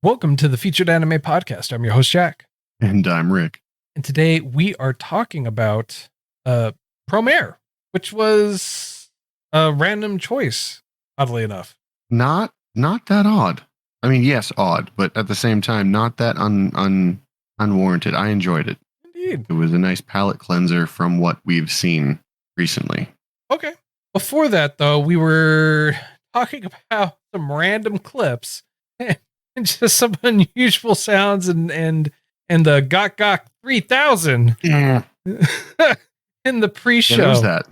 Welcome to the Featured Anime Podcast. I'm your host, Jack. And I'm Rick. And today we are talking about Promare, which was a random choice, oddly enough. Not that odd. I mean, yes, odd, but at the same time, not that unwarranted. I enjoyed it. Indeed. It was a nice palate cleanser from what we've seen recently. Okay. Before that, though, we were talking about some random clips and just some unusual sounds and the Gok Gok 3000 in the pre-show. Yeah, there's that.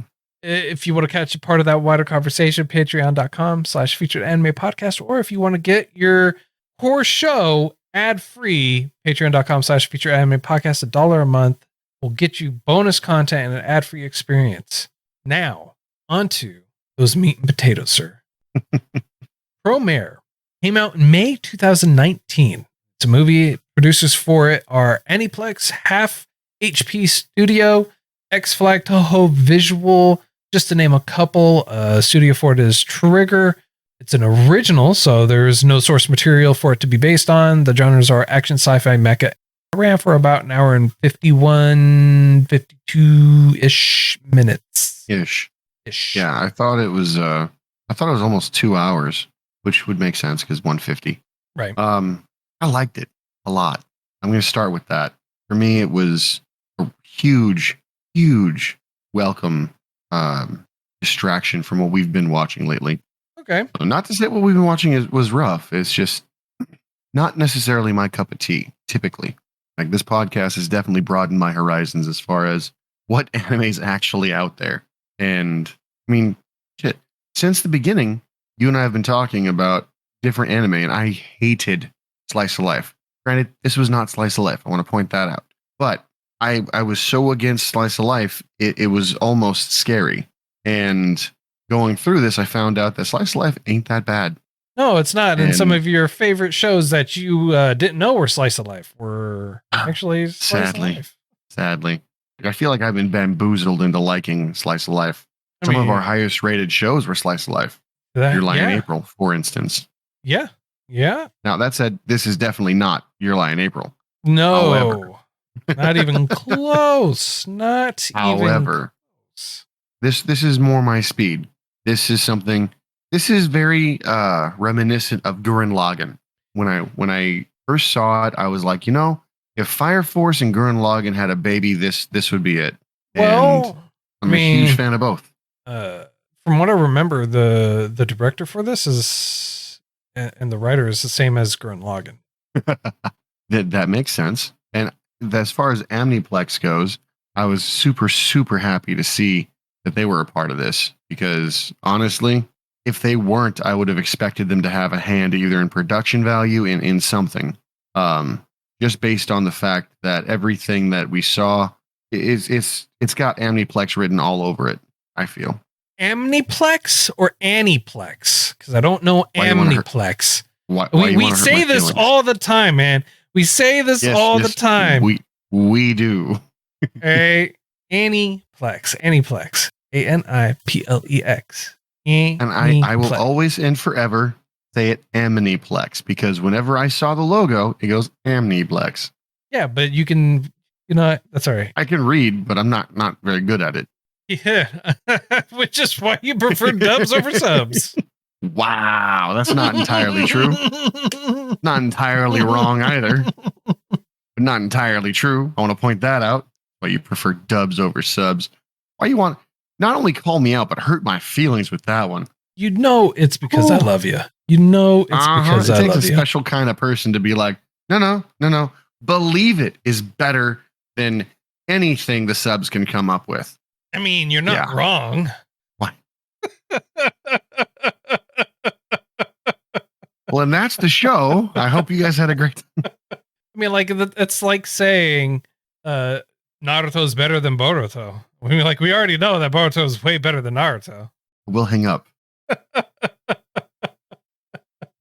If you want to catch a part of that wider conversation, patreon.com/featured anime podcast, or if you want to get your core show ad-free, patreon.com/featured anime podcast, $1 a month will get you bonus content and an ad-free experience. Now, onto those meat and potatoes, sir. Promare came out in May 2019. It's a movie. Producers for it are Aniplex, Half HP Studio, XFLAG, Toho Visual, just to name a couple. Studio for it is Trigger. It's an original, so there's no source material for it to be based on. The genres are action, sci-fi, mecha. It ran for about an hour and 52-ish minutes. Ish. Yeah, I thought it was almost 2 hours, which would make sense because 150. Right. I liked it a lot. I'm going to start with that. For me, it was a huge welcome distraction from what we've been watching lately. Okay. So not to say what we've been watching was rough. It's just not necessarily my cup of tea, typically. Like, this podcast has definitely broadened my horizons as far as what anime is actually out there. And I mean, shit, since the beginning, you and I have been talking about different anime, and I hated Slice of Life. Granted, this was not Slice of Life. I want to point that out. But I was so against Slice of Life, it was almost scary. And going through this, I found out that Slice of Life ain't that bad. No, it's not. And some of your favorite shows that you didn't know were Slice of Life were actually Slice of Life. Sadly. I feel like I've been bamboozled into liking Slice of Life. Some of our highest rated shows were Slice of Life. Your Lie in April, for instance. Yeah. Yeah. Now, that said, this is definitely not Your Lie in April. No. However. Not even close. However, this is more my speed. This is very reminiscent of Gurren Lagann. When I first saw it, I was like, if Fire Force and Gurren Lagann had a baby, this would be it. Well, and I'm a huge fan of both. From what I remember, the director for this is and the writer is the same as Gurren Lagann. That makes sense. And as far as Aniplex goes, I was super happy to see that they were a part of this, because honestly, if they weren't, I would have expected them to have a hand either in production value in something. Just based on the fact that everything that we saw it's got Aniplex written all over it, I feel. Aniplex or Aniplex? Because I don't know Aniplex. We say this feelings? all the time, man. We say this all the time. We do. Aniplex. Aniplex. Aniplex. And I will always and forever say it Aniplex, because whenever I saw the logo, it goes Aniplex. Yeah, but you can, that's all right. I can read, but I'm not very good at it. Yeah, which is why you prefer dubs over subs. Wow, that's not entirely true. Not entirely wrong either, but not entirely true. I want to point that out. Why you prefer dubs over subs? Why you want not only call me out, but hurt my feelings with that one? It's because I love you. It's because I love you. It takes a special kind of person to be like, no. Believe it is better than anything the subs can come up with. I mean, you're not wrong. Why? Well, and that's the show. I hope you guys had a great time. I mean, like, it's like saying Naruto's better than Boruto. I mean, like, we already know that Boruto is way better than Naruto. We'll hang up.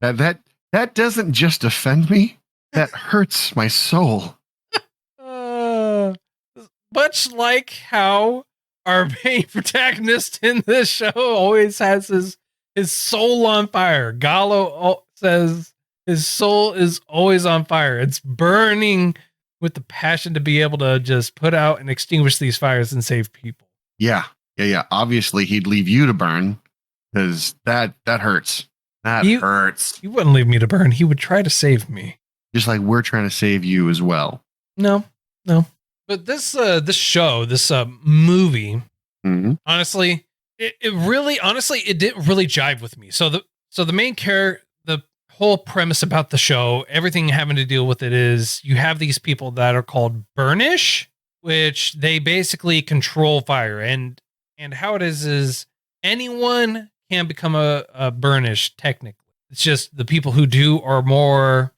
That doesn't just offend me. That hurts my soul. Much like how our main protagonist in this show always has his soul on fire. Gallo says His soul is always on fire. It's burning with the passion to be able to just put out and extinguish these fires and save people. Yeah. Obviously, he'd leave you to burn because that hurts. That hurts. He wouldn't leave me to burn. He would try to save me. Just like we're trying to save you as well. No. But this show, this movie, honestly, it didn't really jive with me. So the main character, the whole premise about the show, everything having to deal with it is you have these people that are called Burnish, which they basically control fire. And how it is anyone can become a Burnish technically. It's just the people who do are more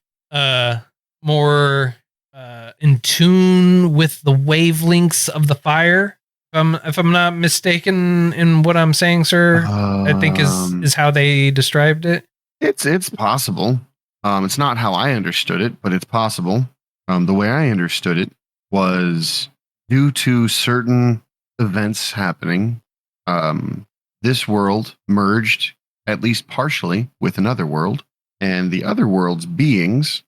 in tune with the wavelengths of the fire. If I'm not mistaken in what I'm saying, sir, I think is how they described it. It's possible. It's not how I understood it, but it's possible. The way I understood it was due to certain events happening, this world merged at least partially with another world, and the other world's beings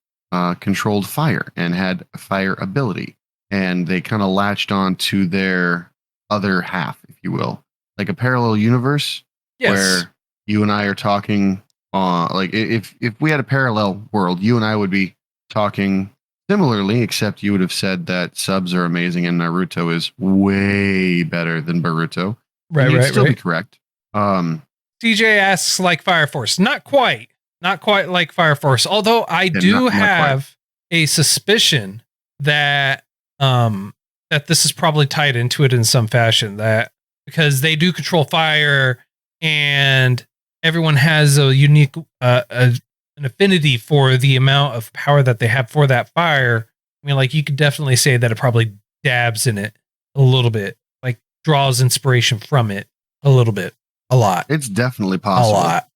controlled fire and had fire ability, and they kind of latched on to their other half, if you will, like a parallel universe. Yes. Where you and I are talking. Like if we had a parallel world, you and I would be talking similarly, except you would have said that subs are amazing and Naruto is way better than Boruto. Right, you'd right, still right. be correct. CJ asks like Fire Force. Not quite like Fire Force. Although I do have a suspicion that that this is probably tied into it in some fashion, that because they do control fire and everyone has a unique an affinity for the amount of power that they have for that fire. I mean, like you could definitely say that it probably dabs in it a little bit, like draws inspiration from it a little bit, a lot. It's definitely possible. A lot.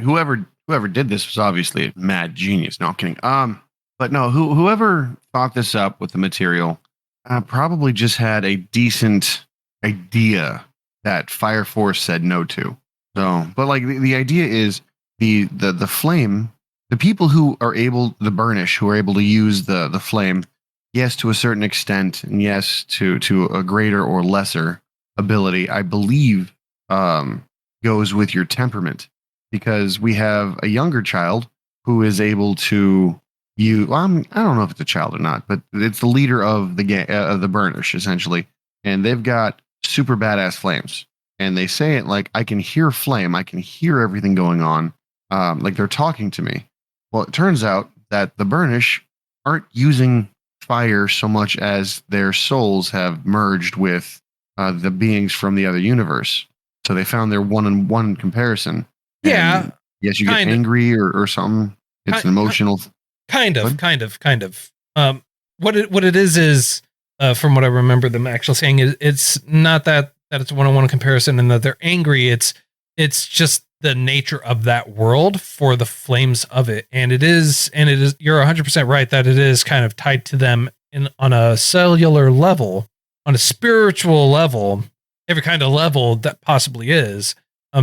Whoever did this was obviously a mad genius. No, I'm kidding. But no, whoever thought this up with the material probably just had a decent idea that Fire Force said no to. So, but like the idea is the flame, the people who are able, the Burnish who are able to use the flame, yes, to a certain extent, and yes, to a greater or lesser ability, I believe, goes with your temperament, because we have a younger child who is able to use. Well, I don't know if it's a child or not, but it's the leader of the Burnish essentially, and they've got super badass flames. And they say it like, I can hear flame. I can hear everything going on. Like they're talking to me. Well, it turns out that the Burnish aren't using fire so much as their souls have merged with the beings from the other universe. So they found their one-on-one comparison. Yeah. And yes, you get angry or something. It's an emotional. Kind of. What it is from what I remember them actually saying, it's not that it's a one-on-one comparison and that they're angry. It's just the nature of that world for the flames of it. And it is, you're 100% right that it is kind of tied to them on a cellular level, on a spiritual level, every kind of level that possibly is.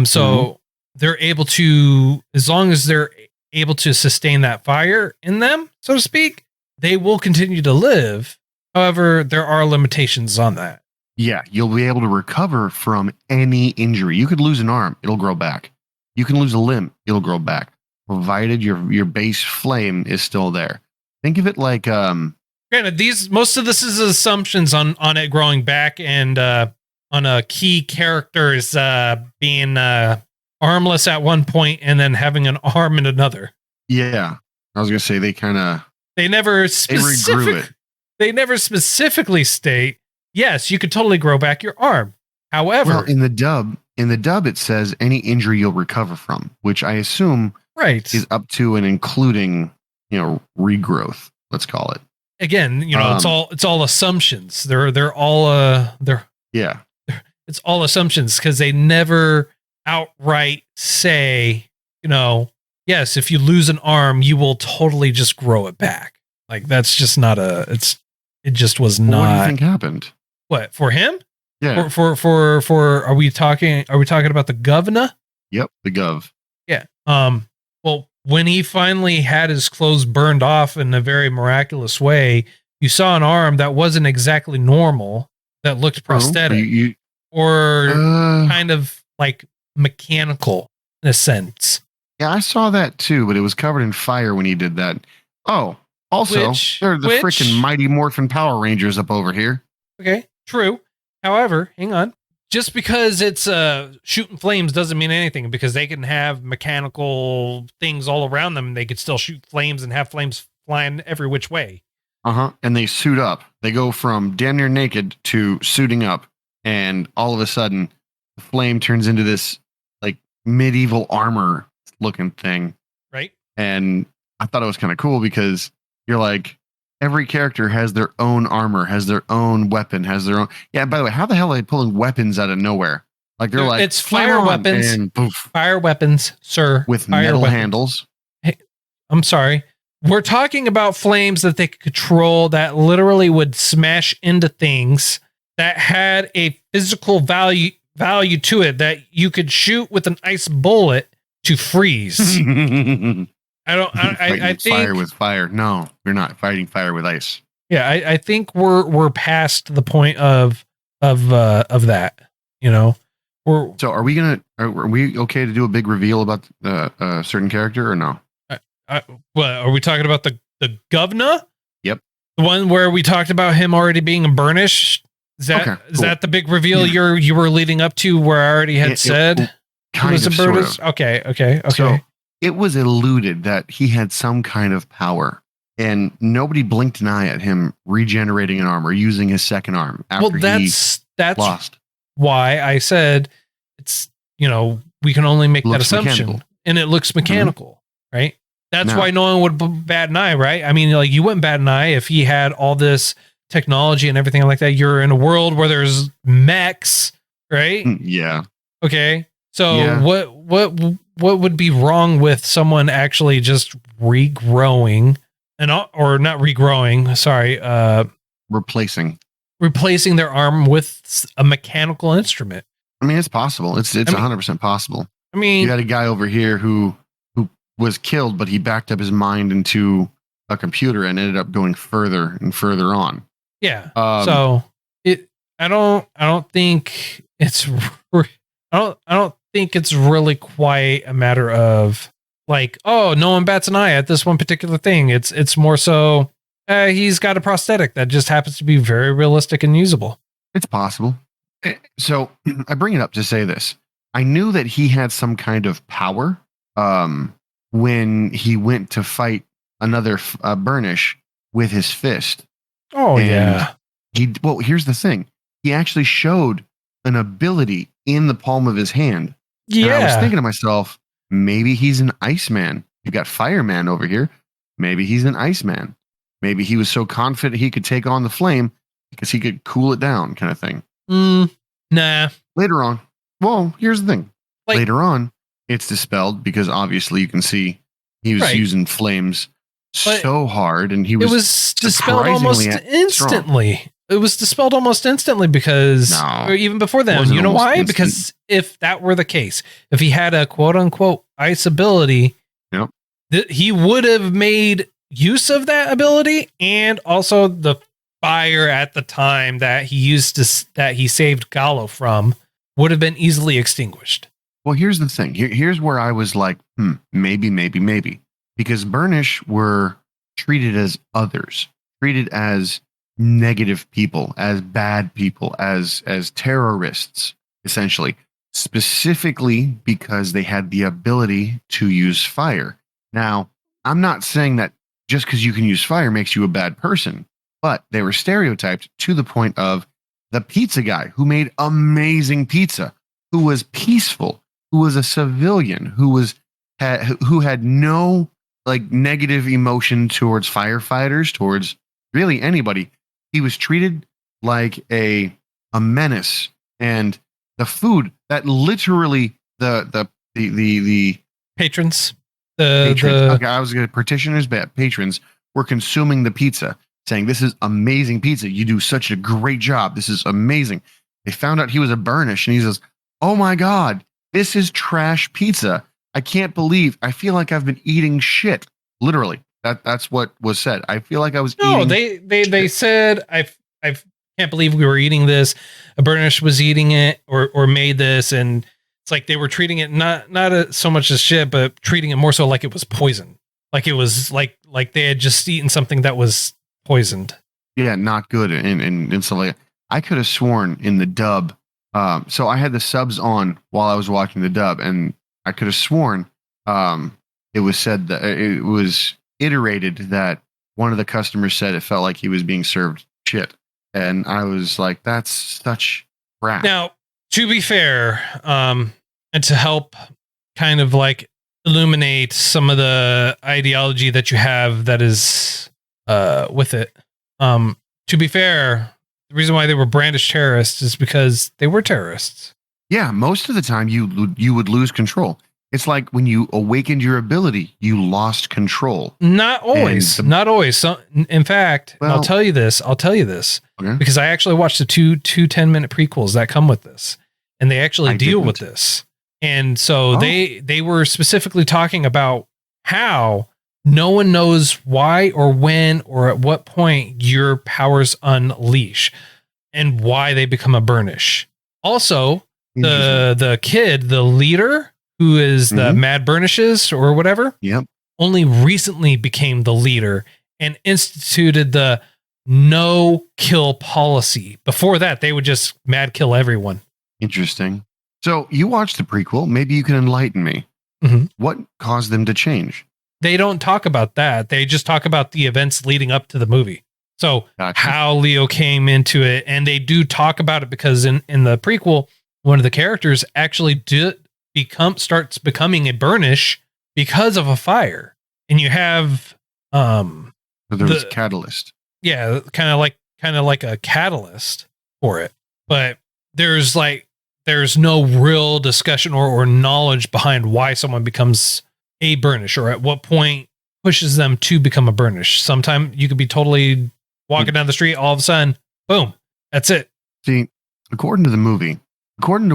So they're able to, as long as they're able to sustain that fire in them, so to speak, they will continue to live. However, there are limitations on that. Yeah, you'll be able to recover from any injury. You could lose an arm, it'll grow back. You can lose a limb, it'll grow back, provided your base flame is still there. Think of it like granted, most of this is assumptions on it growing back and on a key characters being armless at one point and then having an arm in another. Yeah, I was gonna say they never specifically state, yes, you could totally grow back your arm. However, well, in the dub it says any injury you'll recover from, which I assume is up to and including, regrowth, let's call it. Again, it's all assumptions. They're all it's all assumptions, because they never outright say, yes, if you lose an arm, you will totally just grow it back. Like that's just not it just was not. What do you think happened? What, for him? Yeah. For are we talking about the governor? Yep, the gov. Yeah. Well, when he finally had his clothes burned off in a very miraculous way, you saw an arm that wasn't exactly normal, that looked prosthetic or kind of like mechanical in a sense. Yeah, I saw that too, but it was covered in fire when he did that. Oh, also, they're the freaking Mighty Morphin Power Rangers up over here. Okay, true. However, hang on. Just because it's shooting flames doesn't mean anything, because they can have mechanical things all around them. They could still shoot flames and have flames flying every which way. And they suit up. They go from damn near naked to suiting up. And all of a sudden, the flame turns into this like medieval armor looking thing. Right. And I thought it was kind of cool because you're like, every character has their own armor, has their own weapon, has their own. Yeah, by the way, how the hell are they pulling weapons out of nowhere? Like they're like, it's fire weapons. And poof. Fire weapons, sir. With fire metal weapons. Handles. Hey, I'm sorry. We're talking about flames that they could control that literally would smash into things, that had a physical value to it, that you could shoot with an ice bullet to freeze. I think fire with fire. No, you're not fighting fire with ice. Yeah, I think we're past the point of that. You know, so are we okay to do a big reveal about a certain character or no? Well, are we talking about the governor? Yep, the one where we talked about him already being burnished. Is that the big reveal you were leading up to, where I already had said kind of, sort of. Okay. So it was alluded that he had some kind of power, and nobody blinked an eye at him regenerating an arm or using his second arm after that's lost. Why I said it's, we can only make that assumption, mechanical. And it looks mechanical, right? That's why no one would bat an eye, right? I mean, like, you wouldn't bat an eye if he had all this technology and everything like that. You're in a world where there's mechs, right? Yeah. Okay. So what would be wrong with someone actually just regrowing or not regrowing? Sorry, replacing their arm with a mechanical instrument. I mean, it's possible. It's 100% possible. I mean, you got a guy over here who was killed, but he backed up his mind into a computer and ended up going further and further on. Yeah. So I don't think it's really quite a matter of like, oh, no one bats an eye at this one particular thing. It's more so he's got a prosthetic that just happens to be very realistic and usable. It's possible. So I bring it up to say this. I knew that he had some kind of power when he went to fight another burnish with his fist. Oh, and well, here's the thing. He actually showed an ability in the palm of his hand. Yeah. And I was thinking to myself, maybe he's an Iceman. You got Fireman over here. Maybe he's an Iceman. Maybe he was so confident he could take on the flame because he could cool it down, kind of thing. Nah. Later on. Well, here's the thing. Later on, it's dispelled because obviously you can see he was using flames so hard, and he was. It was dispelled almost instantly. Strong. It was dispelled almost instantly because, or even before then, you know why? Instant. Because if that were the case, if he had a quote unquote ice ability, he would have made use of that ability, and also the fire at the time that he used that he saved Gallo from would have been easily extinguished. Well, here's the thing. Here's where I was like, maybe. Because Burnish were treated as others, treated as negative people, as bad people, as terrorists, essentially, specifically because they had the ability to use fire. Now, I'm not saying that just because you can use fire makes you a bad person, but they were stereotyped to the point of the pizza guy who made amazing pizza, who was peaceful, who was a civilian, who had no like negative emotion towards firefighters, towards really anybody. He was treated like a menace, and the food that literally the patrons, okay, I was going to petitioners, but patrons were consuming the pizza, saying, "This is amazing pizza. You do such a great job. This is amazing." They found out he was a Burnish, and he says, "Oh my God, this is trash pizza. I can't believe. I feel like I've been eating shit. Literally, that's what was said. I feel like I was No, eating. they said I can't believe we were eating this. A burnish was eating it or made this, and it's like they were treating it not so much as shit, but treating it more so like it was poison. Like it was like they had just eaten something that was poisoned. Yeah, not good. And stuff like that. I could have sworn in the dub. So I had the subs on while I was watching the dub, and I could have sworn it was said that it was iterated that one of the customers said it felt like he was being served shit. And I was like, that's such crap. Now, to be fair, and to help kind of like illuminate some of the ideology that you have that is with it. To be fair, the reason why they were brandished terrorists is because they were terrorists. Yeah, most of the time you would lose control. It's like when you awakened your ability, you lost control. Not always. Not always. So, in fact, Well, I'll tell you this. okay. Because I actually watched the two 10-minute prequels that come with this, and they actually I deal didn't. with this. And so Oh. they were specifically talking about how no one knows why or when or at what point your powers unleash and why they become a burnish. Also, the kid, the leader, who is the Mhm. Mad Burnishes or whatever, Yep. only recently became the leader and instituted the no kill policy. Before that, they would just mad kill everyone. Interesting. So you watched the prequel. Maybe you can enlighten me. Mhm. What caused them to change? They don't talk about that. They just talk about the events leading up to the movie. So Gotcha. how Leo came into it, and they do talk about it because in the prequel, one of the characters actually starts becoming a burnish because of a fire. And you have So there was a catalyst. yeah, kind of like a catalyst for it. But there's no real discussion or knowledge behind why someone becomes a burnish or at what point pushes them to become a burnish. Sometime you could be totally walking down the street, all of a sudden, boom, that's it. See, according to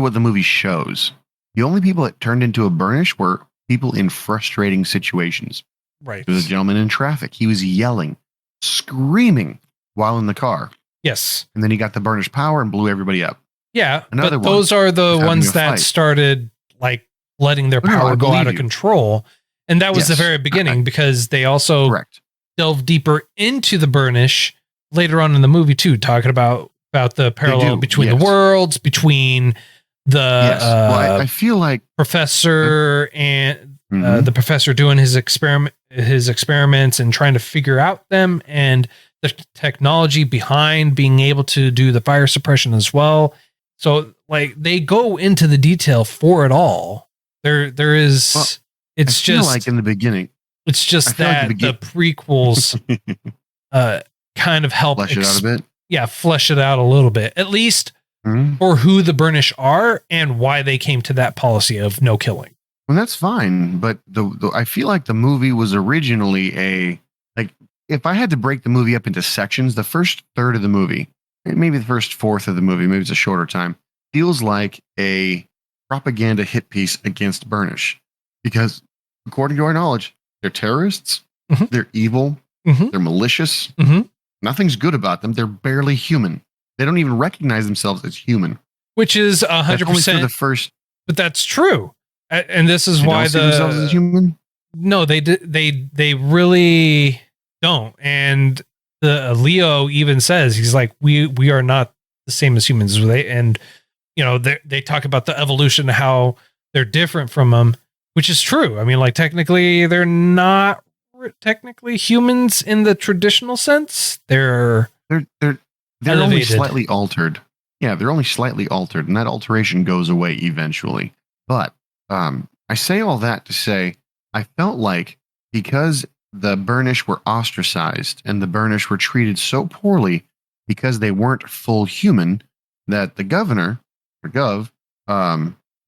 what the movie shows, the only people that turned into a burnish were people in frustrating situations. Right. There was a gentleman in traffic. He was yelling, screaming while in the car. Yes. And then he got the burnish power and blew everybody up. Yeah. Another but one those are the was having ones a that fight. started like letting their No, power I go out believe of you. control. And that was the Yes. very beginning because they also Correct. delve deeper into the burnish later on in the movie too, talking about the parallel do, between yes. the worlds, between the Yes. Well, I feel like professor and Mhm. the professor doing his experiments and trying to figure out them, and the technology behind being able to do the fire suppression as well. So like they go into the detail for it all. There is Well, it's I feel just like in the beginning, it's just I feel like that the the prequels kind of help flesh it out a bit. yeah, flesh it out a little bit, at least Mhm. for who the burnish are and why they came to that policy of no killing. Well, that's fine, but I feel like the movie was originally if I had to break the movie up into sections, the first third of the movie, maybe the first fourth of the movie, maybe it's a shorter time, feels like a propaganda hit piece against Burnish, because according to our knowledge, they're terrorists, Mhm. they're evil, Mhm. they're malicious, Mhm. nothing's good about them. They're barely human. They don't even recognize themselves as human. Which is That's only for 100%, the first. but that's true. And this is They why don't see themselves as human. no, they really don't. And the Leo even says he's like we are not the same as humans. And you know they talk about the evolution, how they're different from them, which is true. I mean, like technically they're not technically humans in the traditional sense. They're They're only elevated. slightly altered. Yeah, they're only slightly altered, and that alteration goes away eventually. But I say all that to say I felt like because the Burnish were ostracized and the Burnish were treated so poorly because they weren't full human, that the governor or Gov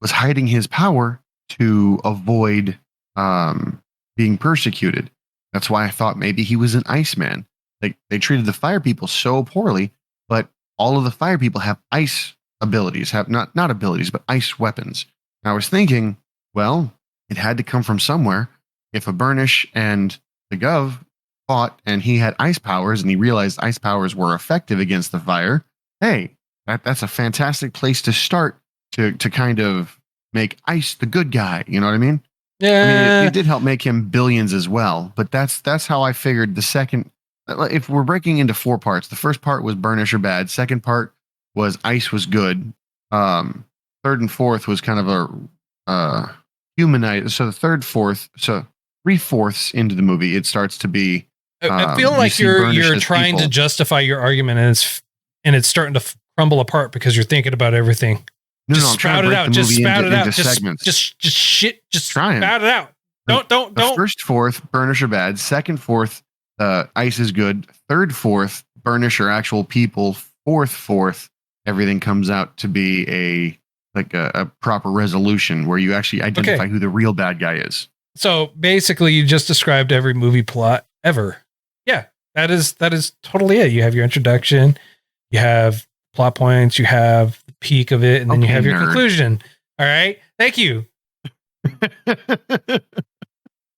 was hiding his power to avoid being persecuted. That's why I thought maybe he was an Iceman. They treated the fire people so poorly, but all of the fire people have ice abilities, have not abilities, but ice weapons. And I was thinking, well, it had to come from somewhere. If a Burnish and the Gov fought and he had ice powers and he realized ice powers were effective against the fire, hey, that's a fantastic place to start to kind of make ice the good guy. You know what I mean? Yeah. I mean, it did help make him billions as well, but that's how I figured the second. If we're breaking into 4 parts, the first part was Burnish or bad. Second part was ice was good. Third and fourth was kind of a humanize. So the third, fourth, so 3/4 into the movie, it starts to be. I feel like you're trying to justify your argument, and it's starting to crumble apart because you're thinking about everything. Just spout it out. Just spout it out. Just spout it out. Don't. First, fourth, Burnish or bad. Second, fourth, ice is good. Third, fourth, Burnish are actual people. Fourth, everything comes out to be a proper resolution where you actually identify who the real bad guy is. So basically, you just described every movie plot ever. Yeah, that is totally it. You have your introduction, you have plot points, you have the peak of it, and then you have your conclusion. All right, thank you.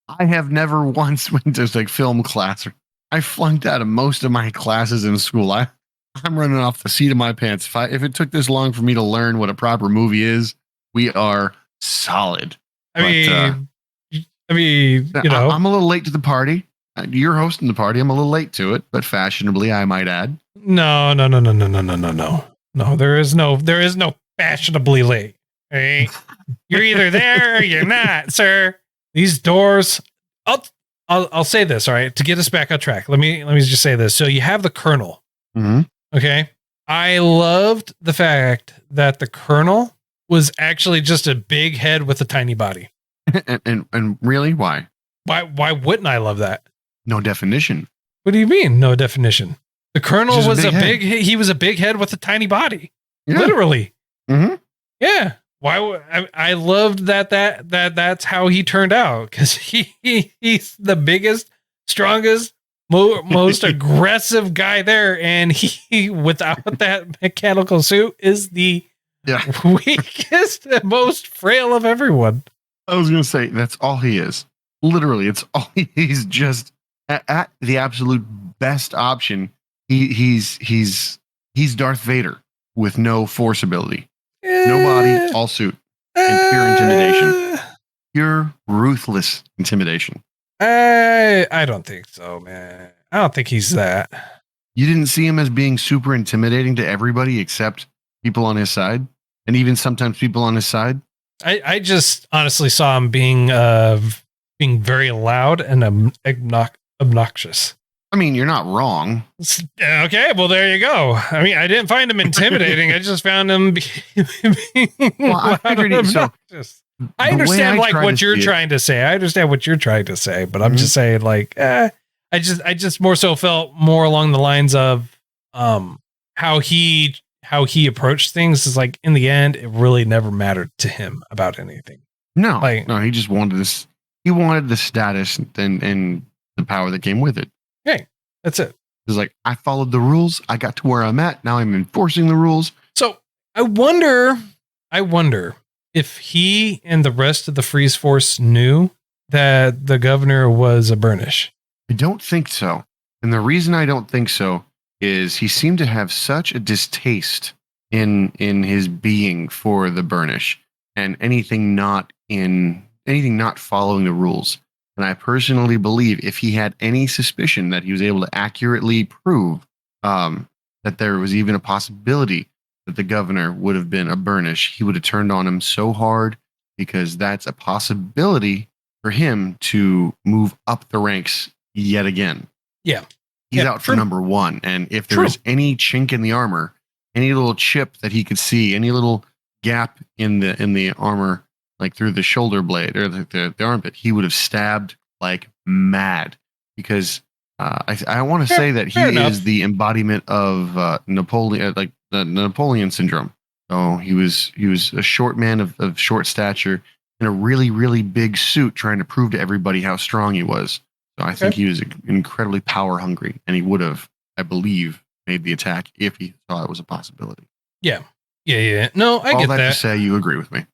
I have never once went to like film class. I flunked out of most of my classes in school. I'm running off the seat of my pants. If it took this long for me to learn what a proper movie is, we are solid. I mean, you know, I'm a little late to the party. You're hosting the party. I'm a little late to it, but fashionably, I might add. No. No, there is no fashionably late. Right? You're either there or you're not, sir. These doors. I'll say this, all right, to get us back on track. Let me just say this. So you have the Colonel. Mm-hmm. Okay. I loved the fact that the Colonel was actually just a big head with a tiny body. and really, why? Why wouldn't I love that? No definition. What do you mean, no definition? The Colonel was he was a big head with a tiny body. Yeah. Literally. Mm-hmm. Yeah. Why? I loved that's how he turned out, because he's the biggest, strongest, most aggressive guy there, and he without that mechanical suit is the weakest and most frail of everyone. I was gonna say that's all he is. Literally, it's all he's just at the absolute best option. He's Darth Vader with no force ability. No body, all suit, and pure intimidation. Pure, ruthless intimidation. I don't think so, man. I don't think he's that. You didn't see him as being super intimidating to everybody except people on his side, and even sometimes people on his side. I just honestly saw him being very loud and obnoxious. I mean, you're not wrong. Okay, well, there you go. I mean, I didn't find him intimidating. I just found him being loud and obnoxious. I understand what you're trying to say. I understand what you're trying to say, but I'm just saying, like, I just more so felt more along the lines of how he approached things is like, in the end, it really never mattered to him about anything. No, he just wanted this. He wanted the status and the power that came with it. Hey, that's it. It's like, I followed the rules. I got to where I'm at. Now I'm enforcing the rules. So I wonder if he and the rest of the Freeze Force knew that the governor was a Burnish. I don't think so. And the reason I don't think so is he seemed to have such a distaste in his being for the Burnish and anything not following the rules. And I personally believe if he had any suspicion that he was able to accurately prove that there was even a possibility that the governor would have been a Burnish, he would have turned on him so hard, because that's a possibility for him to move up the ranks yet again. Yeah. He's out for number one. And if there was any chink in the armor, any little chip that he could see, any little gap in the armor, like through the shoulder blade or the armpit, he would have stabbed like mad, because I want to say that he is the embodiment of Napoleon, like the Napoleon syndrome. So he was a short man of short stature in a really, really big suit, trying to prove to everybody how strong he was. So I think he was incredibly power hungry, and he would have, I believe, made the attack if he thought it was a possibility. Yeah. No, I get that. All that to say, you agree with me.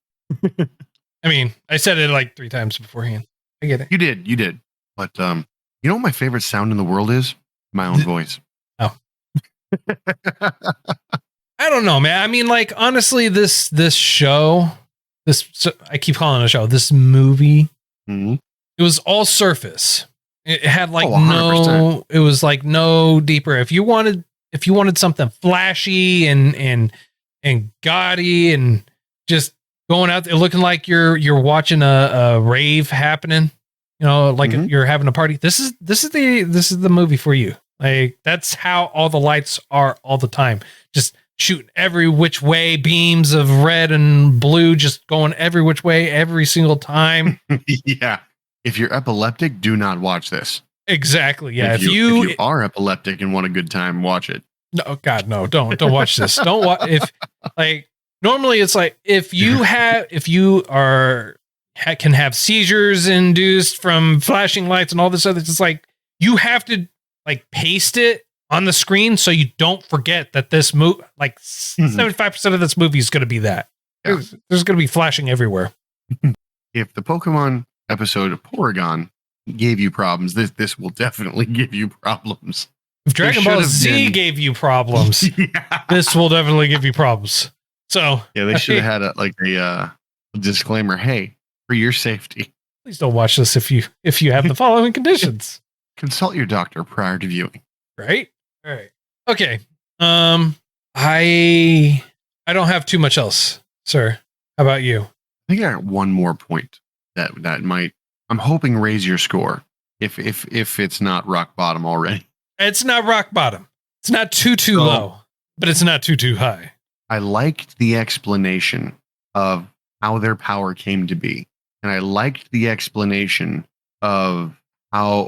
I mean, I said it like 3 times beforehand. I get it. You did. But you know what my favorite sound in the world is? My own voice. Oh. I don't know, man. I mean, like, honestly, this show, I keep calling it a show, this movie, Mm-hmm. it was all surface. It had like 100%. it was like no deeper. If you wanted something flashy and gaudy and just going out there looking like you're watching a rave happening, you know, like you're having a party. This is the movie for you. Like, that's how all the lights are all the time. Just shooting every which way, beams of red and blue just going every which way every single time. Yeah. If you're epileptic, do not watch this. Exactly. Yeah. If you are epileptic and want a good time, watch it. No, God, no, don't watch this. Don't watch. If, like, normally it's like, if you can have seizures induced from flashing lights and all this other, it's like, you have to like paste it on the screen so you don't forget that this movie, like 75% of this movie is going to be that. Yeah. There's going to be flashing everywhere. If the Pokemon episode of Porygon gave you problems, this will definitely give you problems. If Dragon Ball Z gave you problems, this will definitely give you problems. So yeah, they should have had a disclaimer. Hey, for your safety, please don't watch this if you have the following conditions. Consult your doctor prior to viewing. Right. All right. Okay. I don't have too much else, sir. How about you? I think I got one more point that might, I'm hoping, raise your score if it's not rock bottom already. It's not rock bottom. It's not too low, but it's not too high. I liked the explanation of how their power came to be, and I liked the explanation of how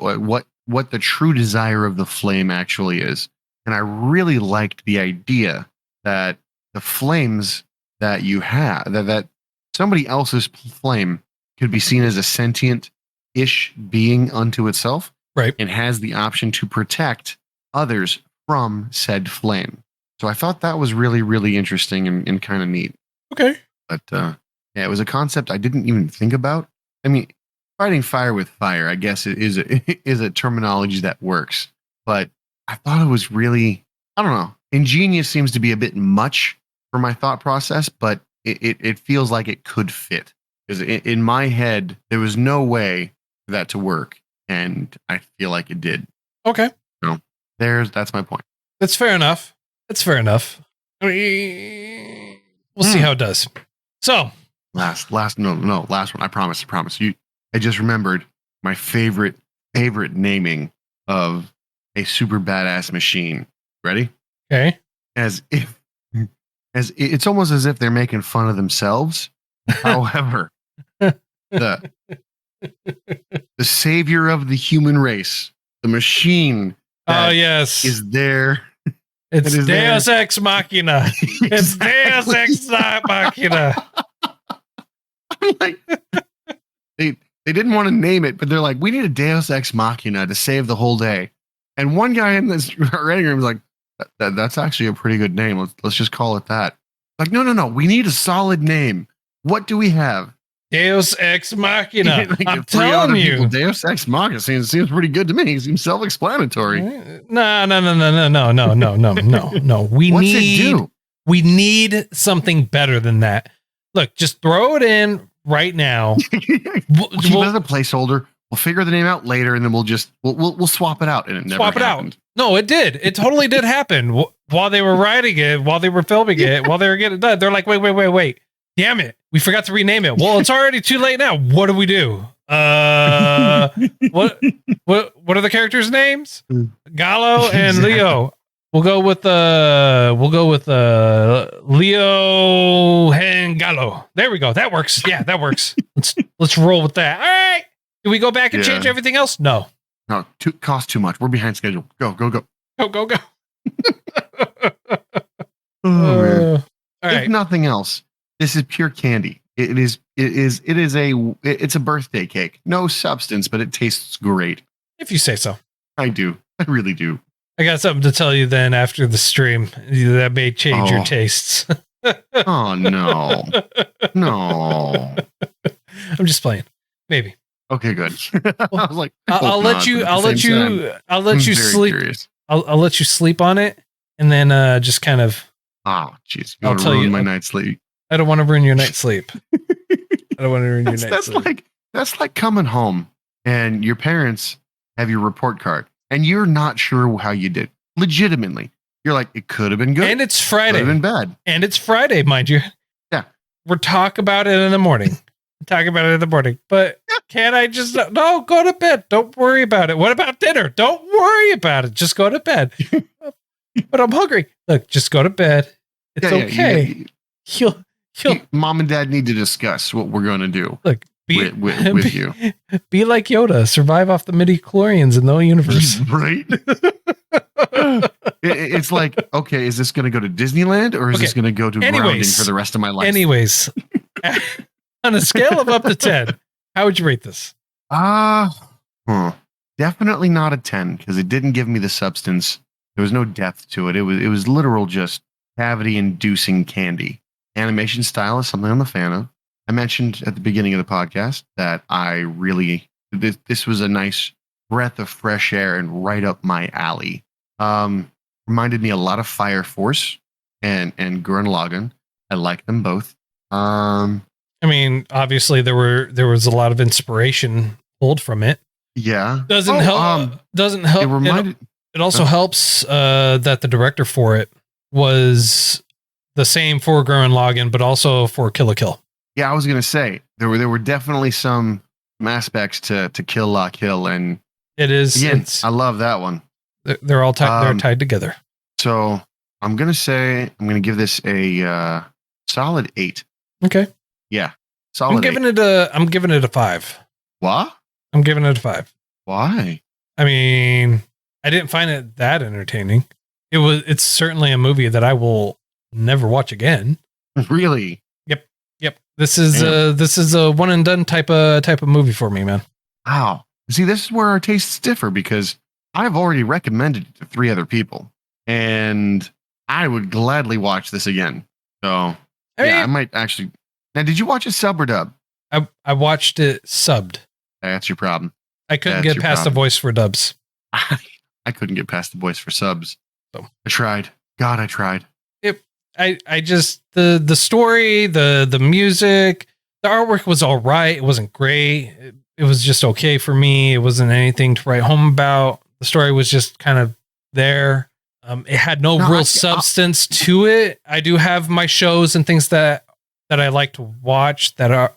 what the true desire of the flame actually is. And I really liked the idea that the flames that you have, that somebody else's flame could be seen as a sentient-ish being unto itself, right? And has the option to protect others from said flame. So I thought that was really, really interesting and kind of neat. Okay. But yeah, it was a concept I didn't even think about. I mean, fighting fire with fire, I guess it is a terminology that works. But I thought it was really, I don't know, ingenious seems to be a bit much for my thought process, but it feels like it could fit. Because in my head, there was no way for that to work. And I feel like it did. Okay. So that's my point. That's fair enough. That's fair enough. We'll see how it does. So last one. I promise you. I just remembered my favorite naming of a super badass machine. Ready? Okay. As it's almost as if they're making fun of themselves. However, the savior of the human race, the machine. Yes, is there. It's Deus Ex Machina. It's Deus Ex Machina. Like, they didn't want to name it, but they're like, we need a Deus Ex Machina to save the whole day. And one guy in this writing room was like, that's actually a pretty good name. Let's just call it that. Like, no. We need a solid name. What do we have? Deus Ex Machina. Like, I'm telling you. People, Deus Ex Machina seems pretty good to me. It seems self-explanatory. No. We need something better than that. Look, just throw it in right now. We'll keep it as a placeholder. We'll figure the name out later, and then we'll swap it out. And it never happened. No, it did. It totally did happen. While they were writing it, while they were filming it, while they were getting it done, they're like, wait. Damn it. We forgot to rename it. Well, it's already too late now. What do we do? What are the characters' names? Gallo and Leo. We'll go with Leo and Gallo. There we go. That works. Yeah, that works. Let's roll with that. All right. Do we go back and change everything else? No. No, cost too much. We're behind schedule. Go. Go. Man. All right. If nothing else, this is pure candy. It's a birthday cake. No substance, but it tastes great. If you say so. I do. I really do. I got something to tell you then after the stream that may change your tastes. Oh, no. I'm just playing. Maybe. Okay, good. I was like, I'll let you sleep. Curious. I'll let you sleep on it, and then just kind of. Oh, jeez. I'll tell you my night's sleep. I don't want to ruin your night's sleep. I don't want to ruin your night's sleep. That's like coming home and your parents have your report card and you're not sure how you did. Legitimately. You're like, it could have been good. And it's Friday. Could have been bad. And it's Friday, mind you. Yeah. We'll talk about it in the morning. But can't I just, no, go to bed. Don't worry about it. What about dinner? Don't worry about it. Just go to bed. But I'm hungry. Look, just go to bed. It's okay. Mom and dad need to discuss what we're going to do. Look, with you. Be like Yoda. Survive off the midi-chlorians in the universe. Right? It's like, okay, is this going to go to Disneyland or is this going to go to grounding for the rest of my life? Anyways, on a scale of up to 10, how would you rate this? Definitely not a 10 because it didn't give me the substance. There was no depth to it. It was literal just cavity-inducing candy. Animation style is something I'm a fan of. I mentioned at the beginning of the podcast that this was a nice breath of fresh air and right up my alley. Reminded me a lot of Fire Force and Gurren Lagann. I like them both. I mean, obviously there was a lot of inspiration pulled from it. Yeah. Doesn't help. It also helps that the director for it was the same for Gurren Lagann, but also for Kill la Kill. Yeah, I was gonna say there were definitely some aspects to Kill la Kill, and it is. Again, I love that one. They're all tied. They're tied together. So I'm gonna give this a solid 8. Okay. Yeah, solid. I'm giving it a 5. What? I'm giving it a 5. Why? I mean, I didn't find it that entertaining. It's certainly a movie that I will never watch again. Really? Yep. This is a one and done type of movie for me, man. Wow. See, this is where our tastes differ because I've already recommended it to 3 other people, and I would gladly watch this again. So I might actually. Now, did you watch it sub or dub? I watched it subbed. That's your problem. I couldn't get past the voice for dubs. I couldn't get past the voice for subs. So I tried. God, I tried. I just the story, the music, the artwork was all right. It wasn't great. It was just okay for me. It wasn't anything to write home about. The story was just kind of there. It had no real substance to it. I do have my shows and things that I like to watch that are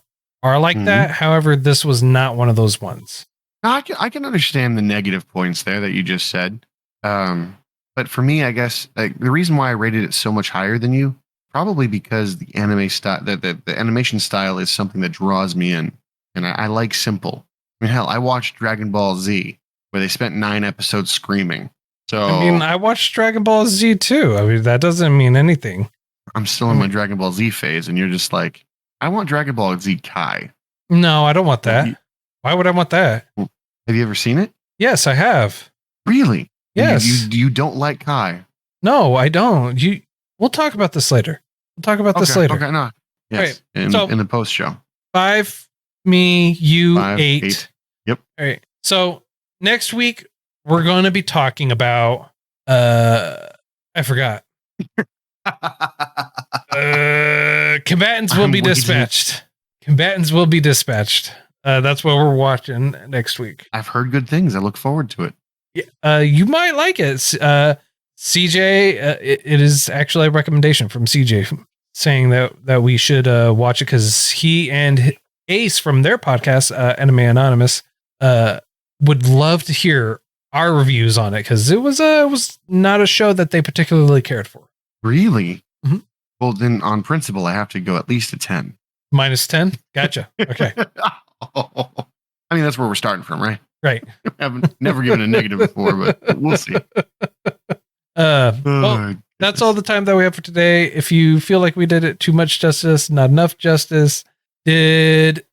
like that. However, this was not one of those ones. I can understand the negative points there that you just said. But for me, I guess the reason why I rated it so much higher than you, probably because the anime style, the animation style is something that draws me in, and I like simple. I mean, hell, I watched Dragon Ball Z where they spent 9 episodes screaming. So I mean, I watched Dragon Ball Z too. I mean, that doesn't mean anything. I'm still in my Dragon Ball Z phase, and you're just like, I want Dragon Ball Z Kai. No, I don't want that. Why would I want that? Have you ever seen it? Yes, I have. Really? Yes. You don't like Kai? No, I don't. We'll talk about this later. Okay, Okay, no. Yes. Right. In the post show. 5, me, you, 5, 8. Yep. All right. So next week we're going to be talking about I forgot. Combatants Will Be Dispatched. Combatants Will Be Dispatched. That's what we're watching next week. I've heard good things. I look forward to it. You might like it. CJ, it is actually a recommendation from CJ saying that we should watch it because he and Ace from their podcast, Anime Anonymous, would love to hear our reviews on it because it was not a show that they particularly cared for. Really? Mm-hmm. Well, then on principle, I have to go at least a 10. Minus 10? Gotcha. Okay. I mean, that's where we're starting from, right? Right. I've never given a negative before, but we'll see. Well, that's all the time that we have for today. If you feel like we did it too much justice, not enough justice, just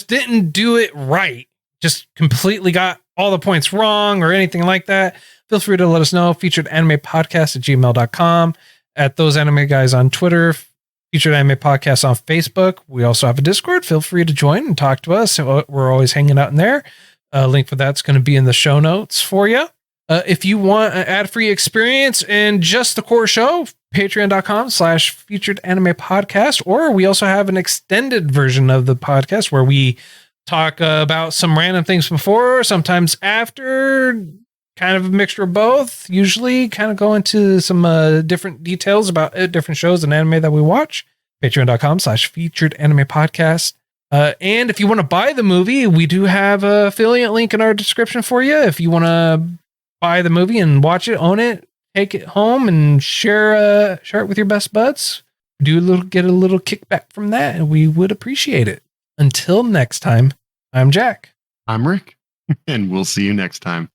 didn't do it right, just completely got all the points wrong or anything like that, feel free to let us know. Featuredanimepodcast@gmail.com, at those anime guys on Twitter, Featured Anime Podcast on Facebook. We also have a Discord. Feel free to join and talk to us. We're always hanging out in there. Link for that's going to be in the show notes for you. If you want an ad-free experience and just the core show, patreon.com/featured anime podcast, or we also have an extended version of the podcast where we talk about some random things before, sometimes after, kind of a mixture of both, usually kind of go into some different details about different shows and anime that we watch. Patreon.com/featured anime podcast. And if you want to buy the movie, we do have an affiliate link in our description for you. If you want to buy the movie and watch it, own it, take it home and share it with your best buds, get a little kickback from that, and we would appreciate it. Until next time, I'm Jack. I'm Rick, and we'll see you next time.